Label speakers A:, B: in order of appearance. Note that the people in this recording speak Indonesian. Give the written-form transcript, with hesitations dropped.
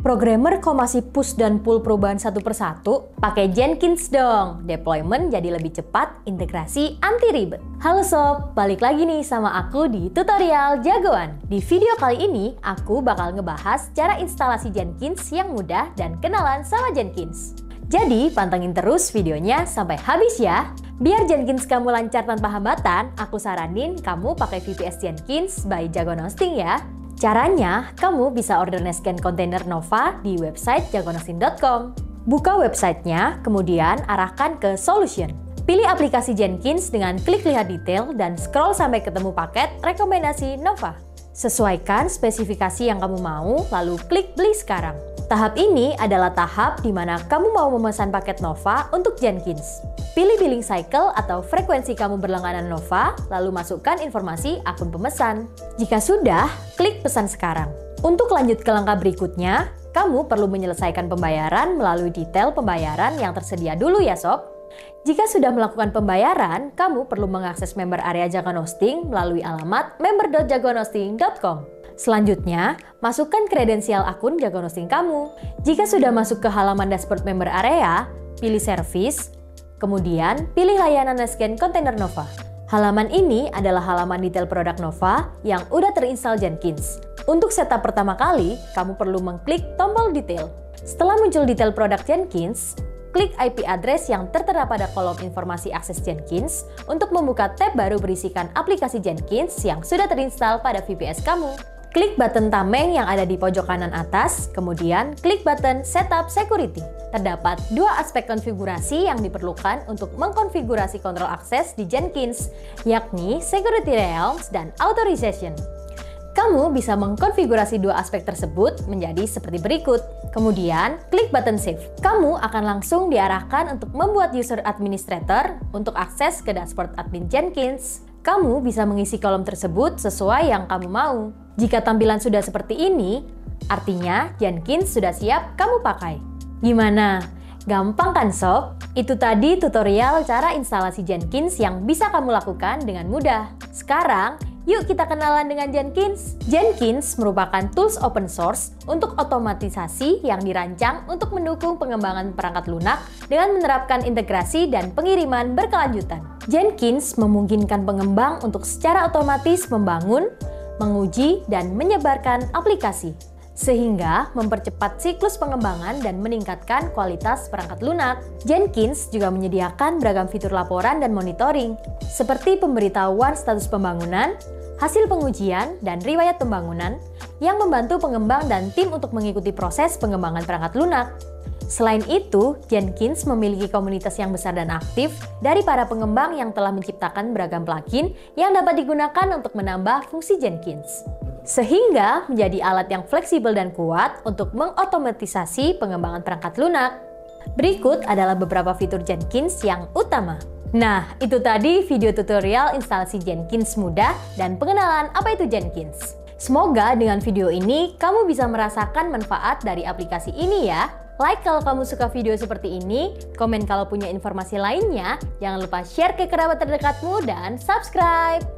A: Programmer kok masih push dan pull perubahan satu persatu? Pakai Jenkins dong, deployment jadi lebih cepat, integrasi anti ribet. Halo sob, balik lagi nih sama aku di tutorial jagoan. Di video kali ini, aku bakal ngebahas cara instalasi Jenkins yang mudah dan kenalan sama Jenkins. Jadi, pantengin terus videonya sampai habis ya. Biar Jenkins kamu lancar tanpa hambatan, aku saranin kamu pakai VPS Jenkins by Jagoan Hosting ya. Caranya, kamu bisa order Nescan kontainer Nova di website jagoanhosting.com. Buka websitenya, kemudian arahkan ke Solution. Pilih aplikasi Jenkins dengan klik lihat detail dan scroll sampai ketemu paket rekomendasi Nova. Sesuaikan spesifikasi yang kamu mau, lalu klik beli sekarang. Tahap ini adalah tahap di mana kamu mau memesan paket Nova untuk Jenkins. Pilih billing cycle atau frekuensi kamu berlangganan Nova, lalu masukkan informasi akun pemesan. Jika sudah, klik pesan sekarang. Untuk lanjut ke langkah berikutnya, kamu perlu menyelesaikan pembayaran melalui detail pembayaran yang tersedia dulu ya sob. Jika sudah melakukan pembayaran, kamu perlu mengakses member area Jagoan Hosting melalui alamat member.jagoanhosting.com. Selanjutnya, masukkan kredensial akun Jagoan Hosting kamu. Jika sudah masuk ke halaman dashboard member area, pilih service, kemudian pilih layanan Nescan kontainer Nova. Halaman ini adalah halaman detail produk Nova yang udah terinstall Jenkins. Untuk setup pertama kali, kamu perlu mengklik tombol detail. Setelah muncul detail produk Jenkins, klik IP address yang tertera pada kolom informasi akses Jenkins untuk membuka tab baru berisikan aplikasi Jenkins yang sudah terinstall pada VPS kamu. Klik button tameng yang ada di pojok kanan atas, kemudian klik button Setup Security. Terdapat dua aspek konfigurasi yang diperlukan untuk mengkonfigurasi kontrol akses di Jenkins, yakni Security Realms dan Authorization. Kamu bisa mengkonfigurasi dua aspek tersebut menjadi seperti berikut. Kemudian, klik button Save. Kamu akan langsung diarahkan untuk membuat user administrator untuk akses ke dashboard admin Jenkins. Kamu bisa mengisi kolom tersebut sesuai yang kamu mau. Jika tampilan sudah seperti ini, artinya Jenkins sudah siap kamu pakai. Gimana? Gampang kan sob? Itu tadi tutorial cara instalasi Jenkins yang bisa kamu lakukan dengan mudah. Sekarang, yuk kita kenalan dengan Jenkins. Jenkins merupakan tools open source untuk otomatisasi yang dirancang untuk mendukung pengembangan perangkat lunak dengan menerapkan integrasi dan pengiriman berkelanjutan. Jenkins memungkinkan pengembang untuk secara otomatis membangun, menguji, dan menyebarkan aplikasi, sehingga mempercepat siklus pengembangan dan meningkatkan kualitas perangkat lunak. Jenkins juga menyediakan beragam fitur laporan dan monitoring, seperti pemberitahuan status pembangunan, hasil pengujian, dan riwayat pembangunan, yang membantu pengembang dan tim untuk mengikuti proses pengembangan perangkat lunak. Selain itu, Jenkins memiliki komunitas yang besar dan aktif dari para pengembang yang telah menciptakan beragam plugin yang dapat digunakan untuk menambah fungsi Jenkins, sehingga menjadi alat yang fleksibel dan kuat untuk mengotomatisasi pengembangan perangkat lunak. Berikut adalah beberapa fitur Jenkins yang utama. Nah, itu tadi video tutorial instalasi Jenkins mudah dan pengenalan apa itu Jenkins. Semoga dengan video ini kamu bisa merasakan manfaat dari aplikasi ini ya. Like kalau kamu suka video seperti ini, komen kalau punya informasi lainnya, jangan lupa share ke kerabat terdekatmu, dan subscribe!